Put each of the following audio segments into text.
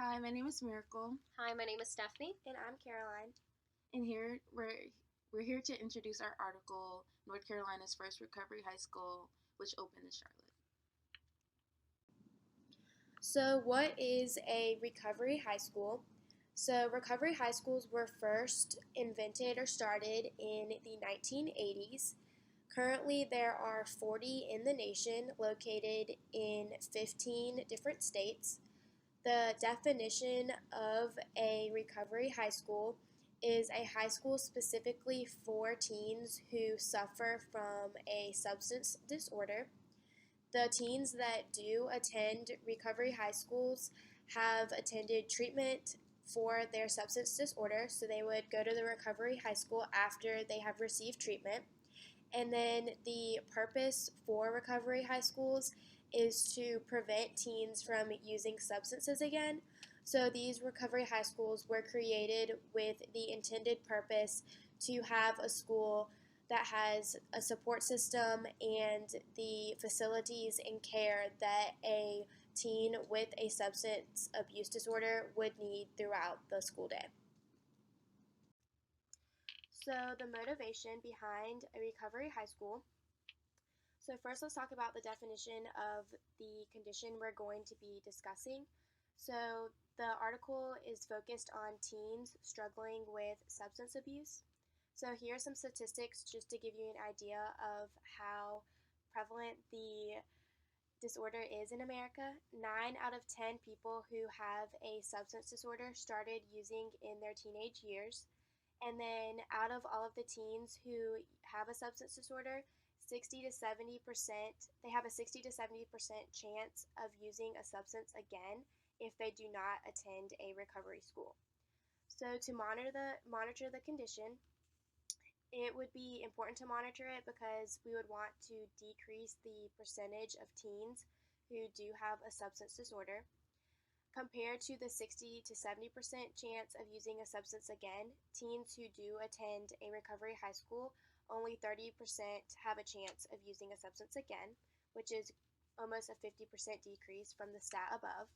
Hi, my name is Miracle, Hi, my name is Stephanie. And I'm Caroline. and here we're here to introduce our article, North Carolina's first recovery high school, which opened in Charlotte. So, what is a recovery high school? So, recovery high schools were first invented or started in the 1980s. Currently, there are 40 in the nation located in 15 different states. The definition of a recovery high school is a high school specifically for teens who suffer from a substance disorder. The teens that do attend recovery high schools have attended treatment for their substance disorder, so they would go to the recovery high school after they have received treatment. And then the purpose for recovery high schools is to prevent teens from using substances again. So these recovery high schools were created with the intended purpose to have a school that has a support system and the facilities and care that a teen with a substance abuse disorder would need throughout the school day. So, the motivation behind a recovery high school. So, first, let's talk about the definition of the condition we're going to be discussing. So, the article is focused on teens struggling with substance abuse. So, here are some statistics just to give you an idea of how prevalent the disorder is in America. 9 out of 10 people who have a substance disorder started using in their teenage years. And then out of all of the teens who have a substance disorder, 60 to 70%, they have a 60 to 70% chance of using a substance again if they do not attend a recovery school. So to monitor the condition, it would be important to monitor it because we would want to decrease the percentage of teens who do have a substance disorder. Compared to the 60 to 70% chance of using a substance again, teens who do attend a recovery high school, only 30% have a chance of using a substance again, which is almost a 50% decrease from the stat above.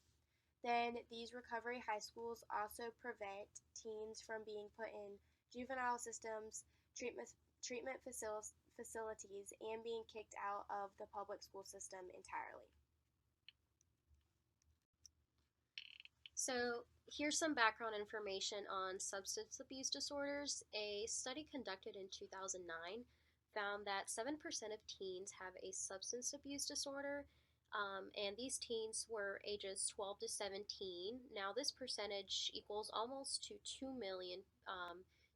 Then these recovery high schools also prevent teens from being put in juvenile systems, treatment facilities, and being kicked out of the public school system entirely. So, here's some background information on substance abuse disorders. A study conducted in 2009 found that 7% of teens have a substance abuse disorder, and these teens were ages 12 to 17. Now, this percentage equals almost to 2 million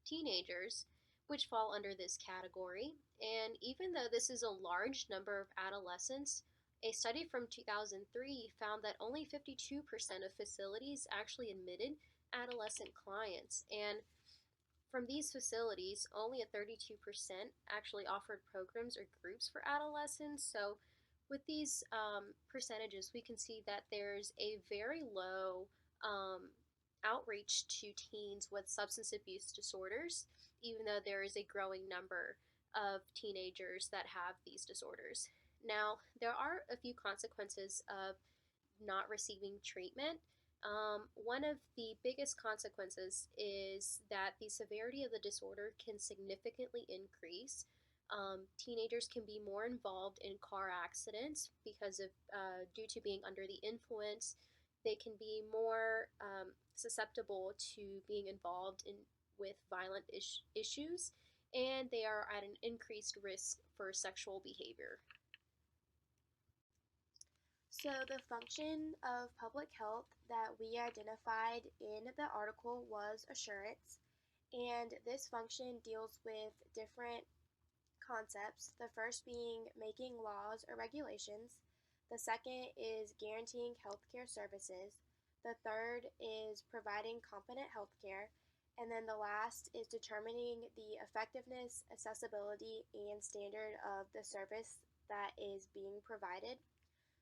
teenagers, which fall under this category. And even though this is a large number of adolescents, a study from 2003 found that only 52% of facilities actually admitted adolescent clients. And from these facilities, only a 32% actually offered programs or groups for adolescents. So, with these percentages, we can see that there's a very low um, outreach to teens with substance abuse disorders, even though there is a growing number of teenagers that have these disorders. Now, there are a few consequences of not receiving treatment. One of the biggest consequences is that the severity of the disorder can significantly increase. Teenagers can be more involved in car accidents because of due to being under the influence. They can be more susceptible to being involved in with violent issues, and they are at an increased risk for sexual behavior. So, the function of public health that we identified in the article was assurance, and this function deals with different concepts. The first being making laws or regulations, the second is guaranteeing healthcare services, the third is providing competent healthcare, and then the last is determining the effectiveness, accessibility, and standard of the service that is being provided.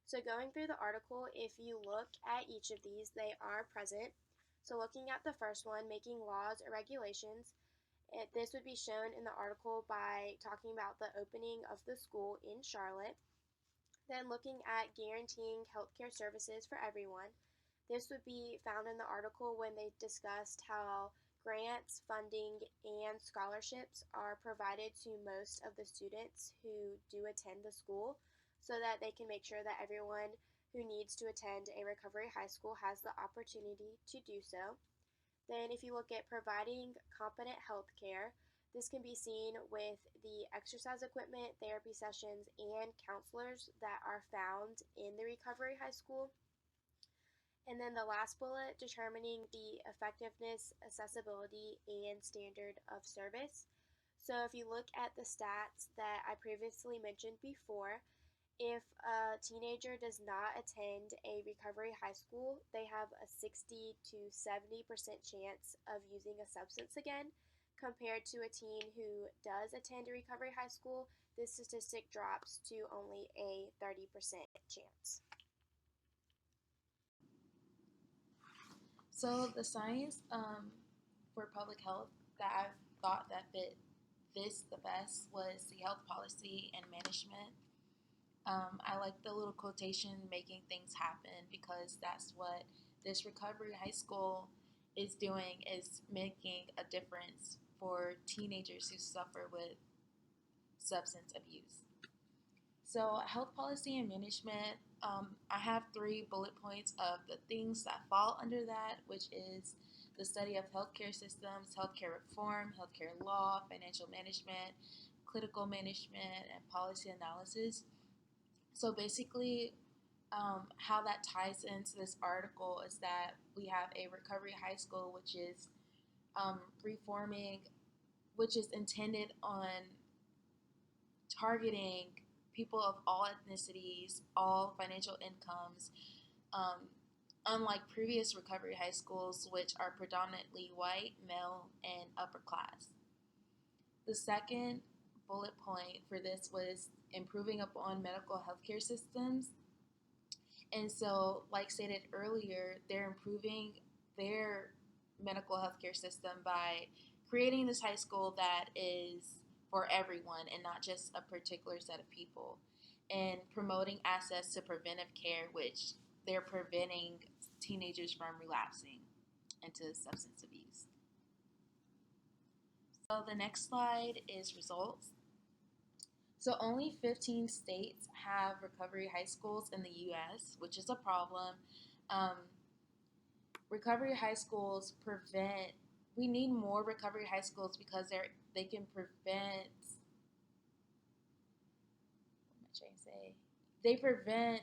So, going through the article, if you look at each of these, they are present. So, looking at the first one, making laws or regulations, this would be shown in the article by talking about the opening of the school in Charlotte. Then, looking at guaranteeing healthcare services for everyone, This would be found in the article when they discussed how grants, funding, and scholarships are provided to most of the students who do attend the school so that they can make sure that everyone who needs to attend a recovery high school has the opportunity to do so. Then, if you look at providing competent health care, this can be seen with the exercise equipment, therapy sessions, and counselors that are found in the recovery high school. And then the last bullet, determining the effectiveness, accessibility, and standard of service. So if you look at the stats that I previously mentioned before, if a teenager does not attend a recovery high school, they have a 60 to 70% chance of using a substance again. Compared to a teen who does attend a recovery high school, this statistic drops to only a 30% chance. So the science for public health that I thought that fit this the best was the health policy and management. I like the little quotation, making things happen, because that's what this recovery high school is doing, is making a difference for teenagers who suffer with substance abuse. So, health policy and management, I have 3 bullet points of the things that fall under that, which is the study of healthcare systems, healthcare reform, healthcare law, financial management, clinical management, and policy analysis. So basically, how that ties into this article is that we have a recovery high school, which is reforming, which is intended on targeting people of all ethnicities, all financial incomes, um, unlike previous recovery high schools, which are predominantly white, male, and upper class. The second bullet point for this was improving upon medical healthcare systems. And so, like stated earlier, they're improving their medical healthcare system by creating this high school that is for everyone and not just a particular set of people, and promoting access to preventive care, which they're preventing teenagers from relapsing into substance abuse. So the next slide is results. So only 15 states have recovery high schools in the U.S., which is a problem. Um, recovery high schools prevent. We need more recovery high schools because they can prevent. What am I trying to say? They prevent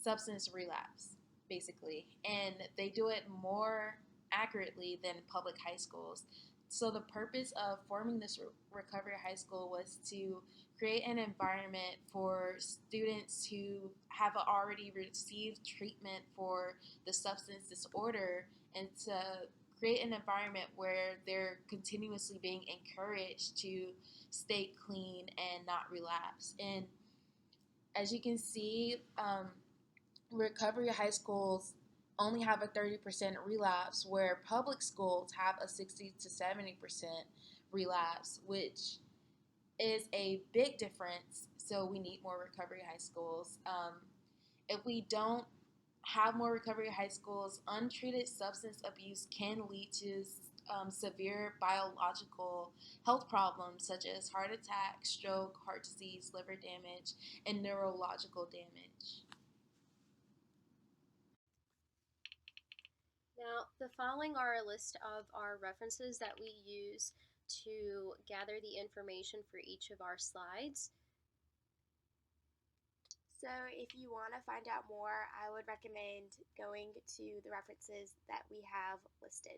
substance relapse, basically, and they do it more accurately than public high schools. So the purpose of forming this recovery high school was to create an environment for students who have already received treatment for the substance disorder, and to create an environment where they're continuously being encouraged to stay clean and not relapse. And as you can see, recovery high schools only have a 30% relapse, where public schools have a 60 to 70% relapse, which is a big difference. So we need more recovery high schools. If we don't have more recovery high schools, untreated substance abuse can lead to severe biological health problems such as heart attack, stroke, heart disease, liver damage, and neurological damage. Now, the following are a list of our references that we use to gather the information for each of our slides. So if you want to find out more, I would recommend going to the references that we have listed.